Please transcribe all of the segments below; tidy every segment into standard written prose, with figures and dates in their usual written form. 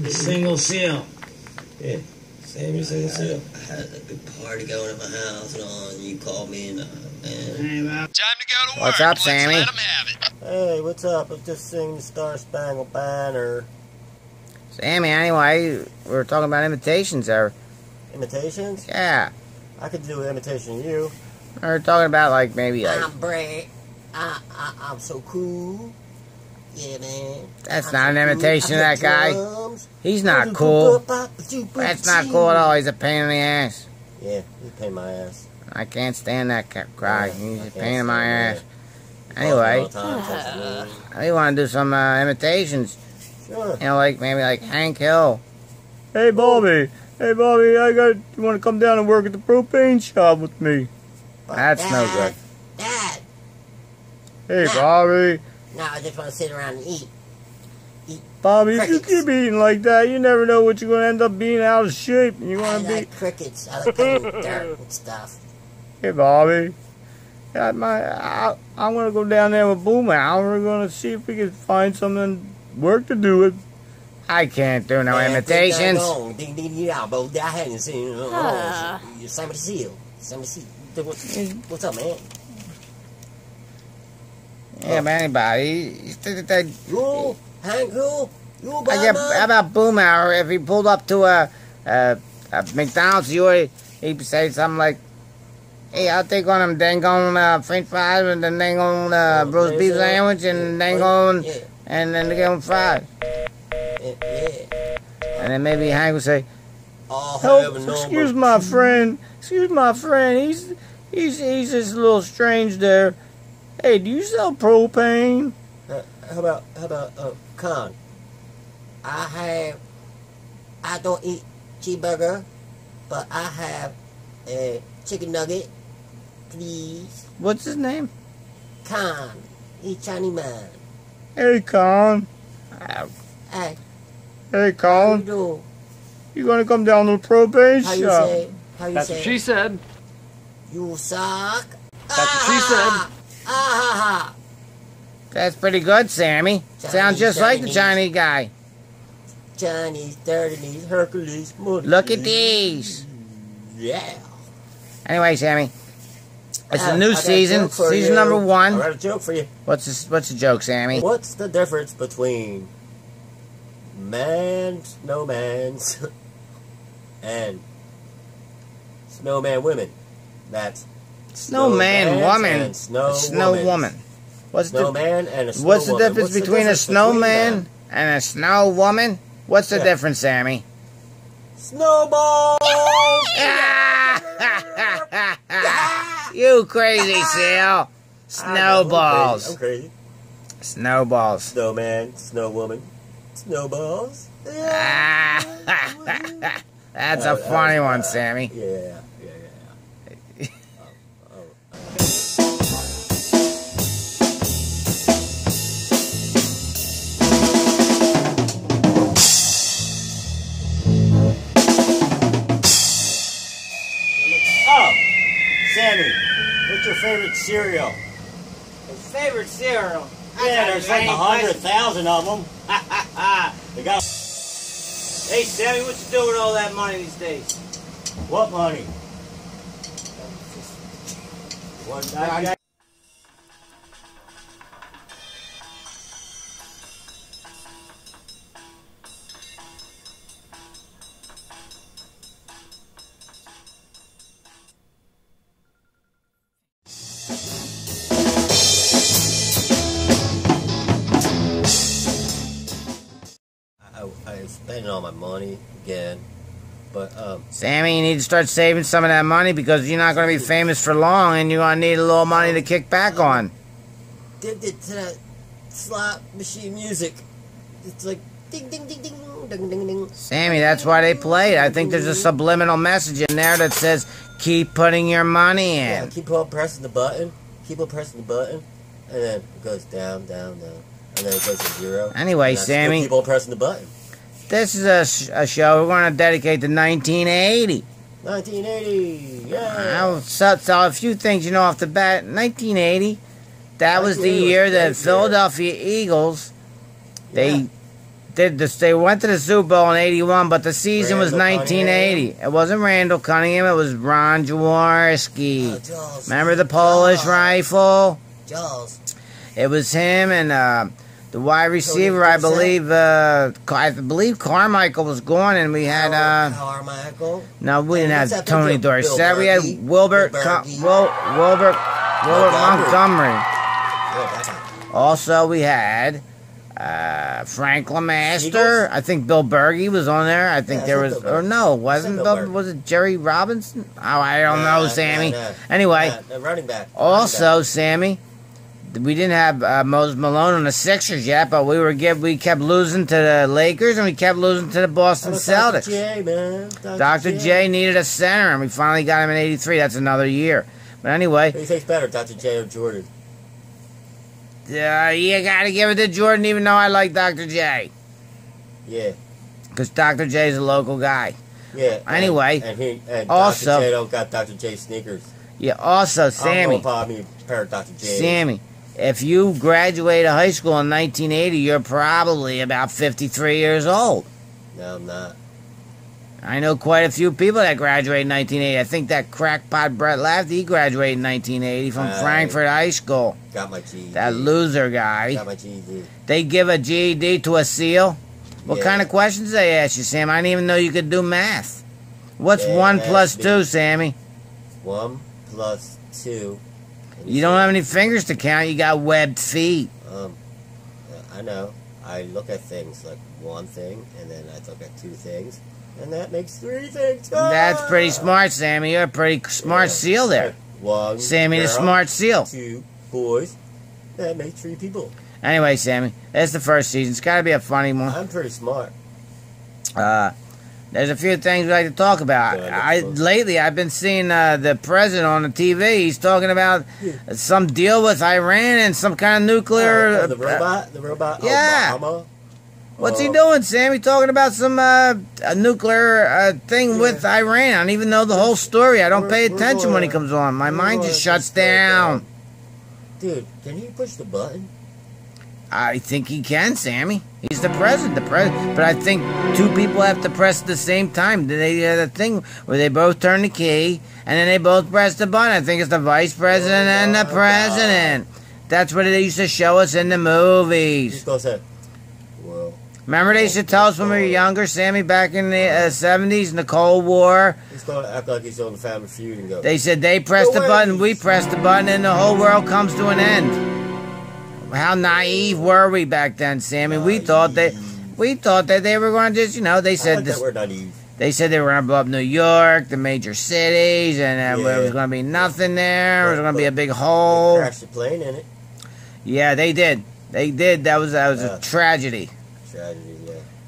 Single seal. Yeah, Sammy single seal. I had a big party going at my house and all, and you called me and man. Hey, Time to go to work. what's up, Let's Sammy? let 'em have it. Hey, what's up? I'm just singing the Star Spangled Banner. Sammy, anyway, we were talking about imitations there. Imitations? Yeah. I could do an imitation of you. We were talking about, like, maybe, like... I'm Brett. I'm so cool. Yeah, man. That's not an imitation of that guy. He's not cool. That's not cool at all. He's a pain in the ass. Yeah, he's a pain in my ass. I can't stand that guy. He's a pain in my ass. That. Anyway, I I want to do some imitations. Sure. You know, like, maybe like Hank Hill. Hey, Bobby. Hey, Bobby, you want to come down and work at the propane shop with me? That's no good. Dad. Hey, Bobby. No, I just want to sit around and eat. Bobby, if you Crickets. keep eating like that, you never know what you're going to end up being out of shape. And you I want to be... like crickets. I like playing with dirt and stuff. Hey, Bobby. I'm going to go down there with Boomau. We're going to see if we can find something work to do with. I can't do no imitations. Sammy Seal. What's up, man? Yeah, man, anybody. You, Hank, you, How about Boomau? If he pulled up to a McDonald's, he'd say something like, "Hey, I'll take on them dang on French fries and the dang on roast beef sandwich and dang on and then they on fries." Yeah. And then maybe Hank would say, "Help! Excuse my friend. Excuse my friend. He's just a little strange there. Hey, do you sell propane?" How about Con? I don't eat cheeseburger, but I have a chicken nugget, please. What's his name? Con, he's Chinese man. Hey, Con. Hey, Hey, how Colin. you doing? You gonna come down to the propane How you shop? say? How you That's say? what she said. You suck. That's what she said. Ah, That's pretty good, Sammy. Sounds just like the Chinese guy. Chinese, dirty, Hercules, Look at these. Yeah. Anyway, Sammy, it's a I new got a season. joke for Season you. number I 1. got a joke for you. What's the joke, Sammy? What's the difference between snowmans and snowman women? That's Snowman snowmans woman. and snow woman. What's Snowman and a snow What's the woman. difference What's the between a difference snowman between and a snow woman? What's the Yeah. difference, Sammy? them? Snowballs! You crazy seal. Snowballs. I'm crazy. Snowballs. Snowman, snow woman, snowballs. That's a funny one, Sammy. Yeah. Oh, Sammy, what's your favorite cereal? His favorite cereal. Yeah, there's like 100,000 of them. They got Hey, Sammy, what you doing with all that money these days? what money? I'm spending all my money again, but Sammy, you need to start saving some of that money because you're not going to be famous for long and you're going to need a little money to kick back on. Did it to that slot machine music. It's like ding ding ding ding ding ding ding. Sammy, that's why they play it. I think there's a subliminal message in there that says, keep putting your money in. yeah, keep on pressing the button, and then it goes down, down, down, and then it goes to 0. Anyway, and I still Sammy. keep on pressing the button. this is a show we're going to dedicate to 1980. 1980, yeah. So a few things you know off the bat. 1980, that was the year that Philadelphia Eagles, they did this. They went to the Super Bowl in '81, but the season was 1980. It wasn't Randall Cunningham. It was Ron Jaworski. Remember the Polish rifle? Jaws. It was him and the wide receiver. I believe Carmichael was gone, and we had Carmichael. No, we didn't have Tony Dorsett. We had Wilbert Montgomery. Also, we had Frank LeMaster. I think Bill Berge was on there. I think there was, or no, wasn't Bill? Was it Jerry Robinson? Oh, I don't know, Sammy. Anyway, the running back. Also, Sammy, we didn't have Moses Malone on the Sixers yet, but we kept losing to the Lakers and we kept losing to the Boston Celtics. Dr. J, man. Dr. J needed a center, and we finally got him in '83. That's another year. But anyway, who do you think's better, Dr. J or Jordan? You gotta give it to Jordan, even though I like Dr. J. Yeah. Because Dr. J is a local guy. Yeah. Anyway, and also, Dr. J don't got Dr. J sneakers. Yeah. Also, Sammy. I'm gonna buy me a pair of Dr. J. Sammy, if you graduated high school in 1980, you're probably about 53 years old. No, I'm not. I know quite a few people that graduated in 1980. I think that crackpot Brett Lafty, he graduated in 1980 from Frankfurt High School. Got my GED. That loser guy. Got my GED. They give a GED to a SEAL? What kind of questions they ask you, Sam? I didn't even know you could do math. What's 1 plus 2, Sammy? 1 plus 2. You don't have any fingers to count. You got webbed feet. I know. I look at things like one thing, and then I look at 2 things. And that makes 3 things. That's pretty smart, Sammy. You're a pretty smart SEAL there. 1 Sammy, girl, the smart SEAL. 2 boys. That makes 3 people. Anyway, Sammy, that's the first season. It's got to be a funny one. I'm pretty smart. There's a few things we like to talk about. Lately, I've been seeing the president on the TV. He's talking about some deal with Iran and some kind of nuclear... the robot? The robot? Yeah. Obama? What's he doing, Sam? He's talking about some a nuclear thing with Iran. I don't even know the whole story. I don't pay attention when he comes on. My mind just shuts down. Dude, can he push the button? I think he can, Sammy. He's the president. But I think 2 people have to press at the same time. They had a thing where they both turn the key, and then they both press the button. I think it's the vice president and the president. That's what they used to show us in the movies. He's going to say, well... Remember they used to tell us when we were younger, Sammy, back in the 70s in the Cold War? He's going to act like he's on the Family Feud and go... They said they press the button, we press the button, and the whole world comes to an end. How naive were we back then, Sammy? We thought that they were going to just, they said that we're naive. They said they were going to blow up New York, the major cities, and there was going to be nothing there. There was going to be a big hole. They crashed the plane in it. Yeah, they did. They did. That was a tragedy. Tragedy,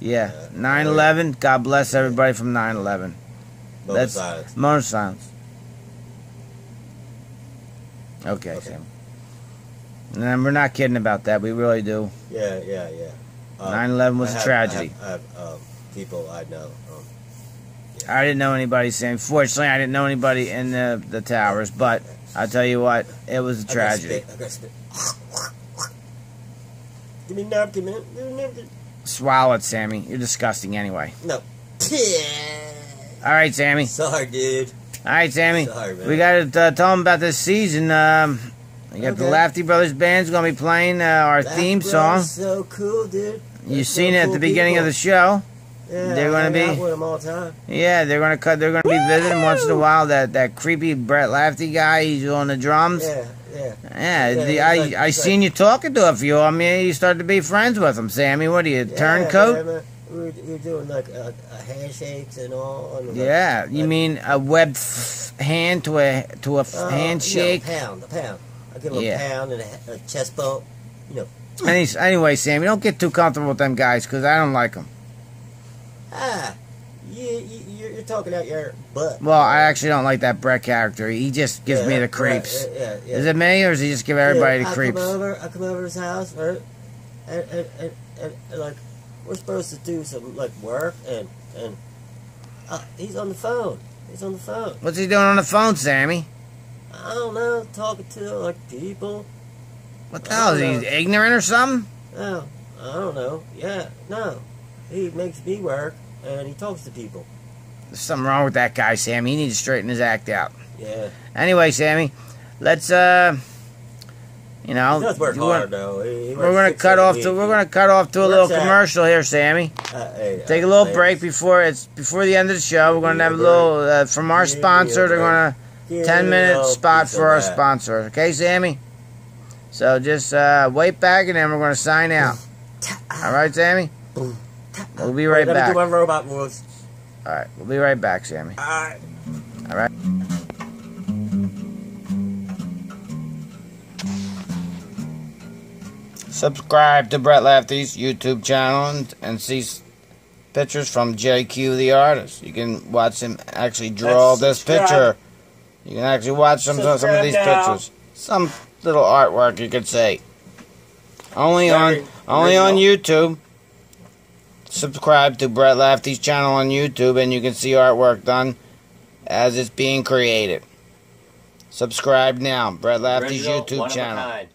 yeah. 9/11. God bless everybody from 9/11. Moment of silence. Moment of silence. Okay, Sam. And we're not kidding about that. We really do. Yeah. 9/11 was a tragedy. I have people I know. I didn't know anybody, Sam. Fortunately, I didn't know anybody in the towers. But I tell you what, it was a tragedy. I got spit. Give me a napkin, man. Give me a napkin. Swallow it, Sammy. You're disgusting anyway. No. All right, Sammy. Sorry, dude. All right, Sammy. Sorry, man. We got to tell them about this season. We got the Lafty Brothers Band's going to be playing our theme song. So cool, dude. You've seen it at the beginning of the show. Yeah, they're going to be with them all the time. Yeah, they're going to They're going to be visiting once in a while. That creepy Brett Lafty guy. He's on the drums. Yeah. I seen you talking to a few. I mean, you started to be friends with them, Sammy. What are you, turncoat? Man. We're doing like handshakes and all. Yeah, you mean a web hand to a handshake? A pound. I give him a pound and a chest bump. Anyway, Sammy, don't get too comfortable with them guys because I don't like them. You're talking out your butt. Well, I actually don't like that Brett character. He just gives me the creeps. Yeah. Is it me, or does he just give everybody the creeps? I come over to his house, right? And like, we're supposed to do some like work, and he's on the phone. He's on the phone. What's he doing on the phone, Sammy? I don't know, talking to like people. What the hell? Is he ignorant or something? No, I don't know. Yeah, no. He makes me work, and he talks to people. There's something wrong with that guy, Sammy. He needs to straighten his act out. Yeah. Anyway, Sammy, let's you know, He does work hard though. we're gonna cut off to a little commercial here, Sammy. Take a little break before the end of the show. We're gonna have a little from our sponsor. They're gonna 10-minute spot for our sponsor. Okay, Sammy. So just wait back, and then we're gonna sign out. All right, Sammy. We'll be right back. Do my robot moves. All right, we'll be right back, Sammy. All right. All right. Subscribe to Brett Lafty's YouTube channel and see pictures from JQ the artist. You can watch him actually draw this picture. You can actually watch some of these pictures. Some little artwork, you could say. Only on YouTube. Subscribe to Brett Lafty's channel on YouTube, and you can see artwork done as it's being created. Subscribe now, Brett Lafty's YouTube channel.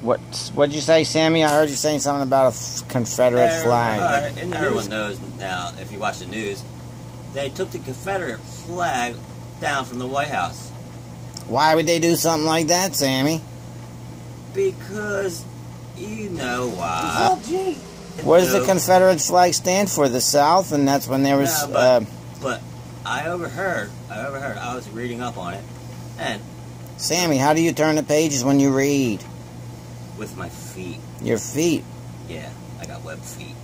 What'd you say, Sammy? I heard you saying something about a Confederate flag. Everyone knows now, if you watch the news, they took the Confederate flag down from the White House. Why would they do something like that, Sammy? Because you know why. What does the Confederate flag stand for? The South, and that's when there was. No, but I overheard. I was reading up on it, and Sammy, how do you turn the pages when you read? With my feet. Your feet? Yeah, I got web feet.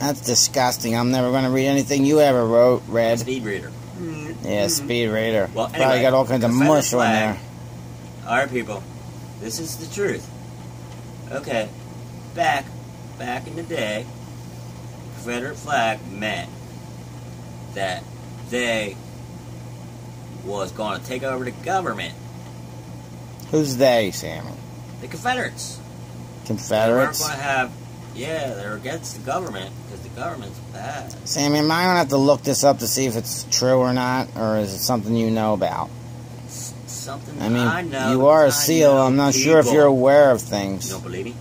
That's disgusting. I'm never going to read anything you ever read. Speed reader. Yeah, speed reader. Well, probably anyway, got all kinds of mush on there. Alright, people, this is the truth. Okay, back in the day, Confederate flag meant that they was going to take over the government. Who's they, Sammy? The Confederates. Confederates? They weren't going to have, yeah, they're against the government because the government's bad. Sammy, am I going to have to look this up to see if it's true or not, or is it something you know about? It's something I mean, I know. You are a SEAL. I'm not sure if you're aware of things. You don't believe me?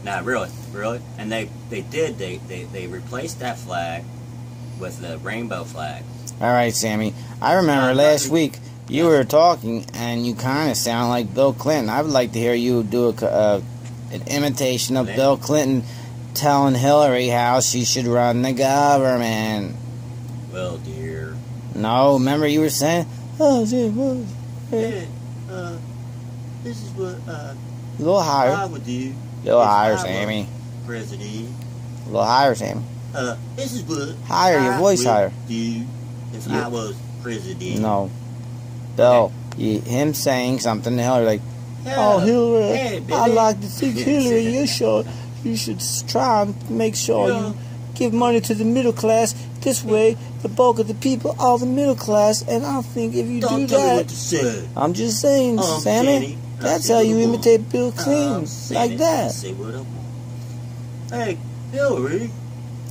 Nah, really. And they replaced that flag with the rainbow flag. All right, Sammy. I remember last week you were talking, and you kind of sound like Bill Clinton. I would like to hear you do an imitation of Bill Clinton telling Hillary how she should run the government. Well, dear. No, remember you were saying, this is what a little higher. I would do. A little higher, Sammy. President. A little higher, Sammy. This is what higher, your voice higher. Do if I was president. No. Bill, him saying something to Hillary like, oh, Hillary, I'd like to think Hillary, you should try and make sure you give money to the middle class. This way, the bulk of the people are the middle class, and I think if you do that, I'm just saying, Sammy, that's how you imitate Bill Clinton, like that. Say what I want. Hey, Hillary.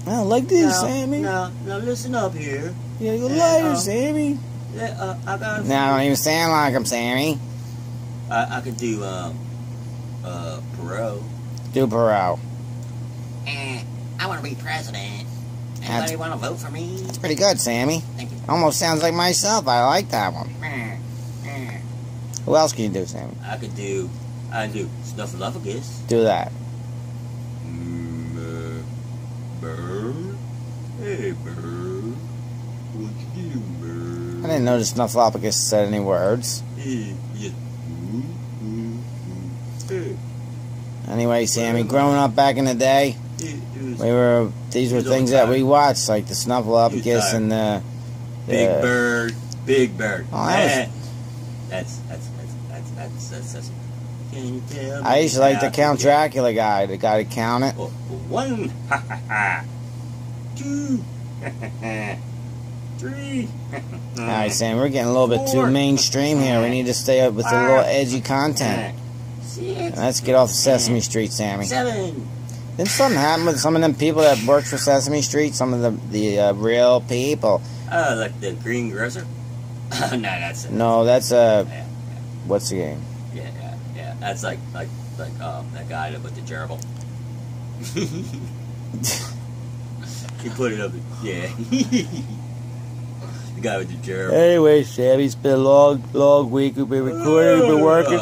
Like this, Sammy. Now listen up here. You gotta go lighter, Sammy. I got. Now, don't even sound like him, Sammy. I could do Perot. Do Perot. I want to be president. Anybody want to vote for me? That's pretty good, Sammy. Thank you. Almost sounds like myself. I like that one. Who else can you do, Sammy? I could do Snuffleupagus. Do that. Bird. Hey, Bird. What you do, Bird? I didn't notice Snuffleupagus said any words. Hey. Anyway, Sammy, growing up back in the day, these were things that we watched, like the Snuffleupagus and the Big Bird. Oh, that's. Can you tell I used to like the Count Dracula guy, the guy to count it. 1, 2, 3. Alright, Sam, we're getting a little bit too mainstream here. We need to stay up with a little edgy content. 6. Let's get off Sesame Street, Sammy. 7. Didn't something happen with some of them people that worked for Sesame Street? Some of the real people. Oh, like the green grocer? Oh, no, that's... No, that's Yeah. what's the game? Yeah. That's like that guy with the gerbil. He put it up. Yeah. The guy with the gerbil. Anyway, Sammy, it's been a long week. We've been recording, we've been working.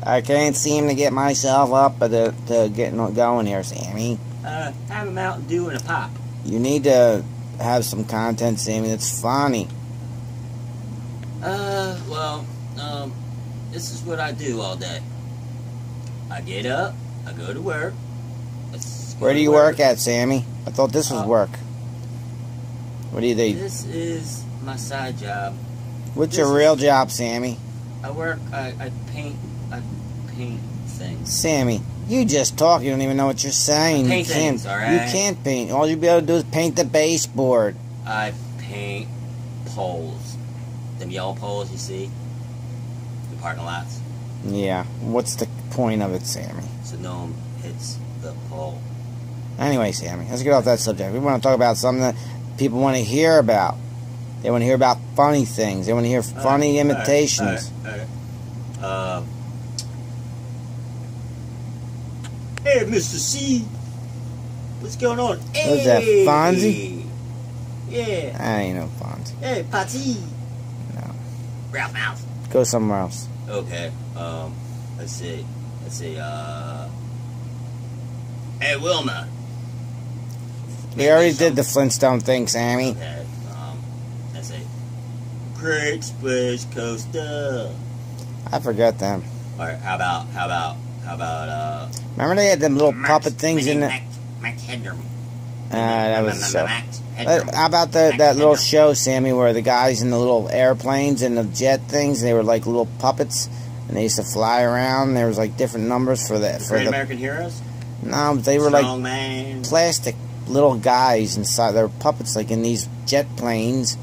I can't seem to get myself up to getting going here, Sammy. Have a Mountain Dew and a pop. You need to have some content, Sammy, that's funny. Well, this is what I do all day. I get up, I go to work. Where do you work at, Sammy? I thought this was work. What do you do? This is my side job. What's your real job, Sammy? I work, I paint things. Sammy, you just talk. You don't even know what you're saying. Paint things, alright? You can't paint. All you'll be able to do is paint the baseboard. I paint poles. Them yellow poles you see? The parking lots. Yeah. What's the point of it, Sammy? So no one hits the pole. Anyway, Sammy, let's get off that subject. We want to talk about something that people want to hear about. They want to hear about funny things. They want to hear funny imitations. Alright. Hey, Mr. C. What's going on? Hey. What's that, Fonzie? Yeah. I ain't no Fonzie. Hey, Patty. No. Ralph Mouse. Go somewhere else. Okay. Let's see. Hey, Wilma. We already did the Flintstone thing, Sammy. Okay. Let's see. Great Splash Coaster. I forgot them. Alright, how about Remember they had them little puppet things in it? Max Headroom. That was so. Max Headroom. How about that little show, Sammy, where the guys in the little airplanes and the jet things, they were like little puppets, and they used to fly around. And there was like different numbers for the Great American Heroes? No, they were Strong like Man. plastic little guys inside. They were puppets like in these jet planes.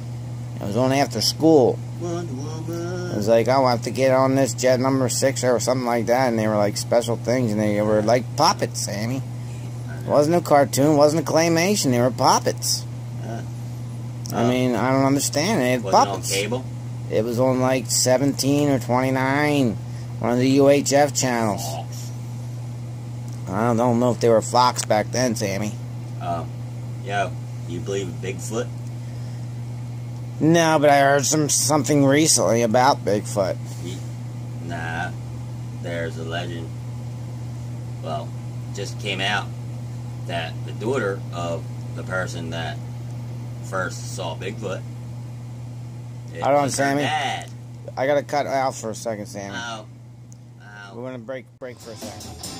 It was on after school. Wonder Woman. It was like, oh, I have to get on this jet number 6 or something like that, and they were like special things, and they were like puppets, Sammy. It wasn't a cartoon, wasn't a claymation, they were puppets. I mean, I don't understand. They had puppets. Was it on cable? It was on like 17 or 29, one of the UHF channels. I don't know if they were Fox back then, Sammy. Yo, you believe in Bigfoot? No, but I heard something recently about Bigfoot. Nah, there's a legend. Well, just came out that the daughter of the person that first saw Bigfoot. Hold on, Sammy. Dad. I gotta cut out for a second, Sammy. Oh. We're gonna break for a second.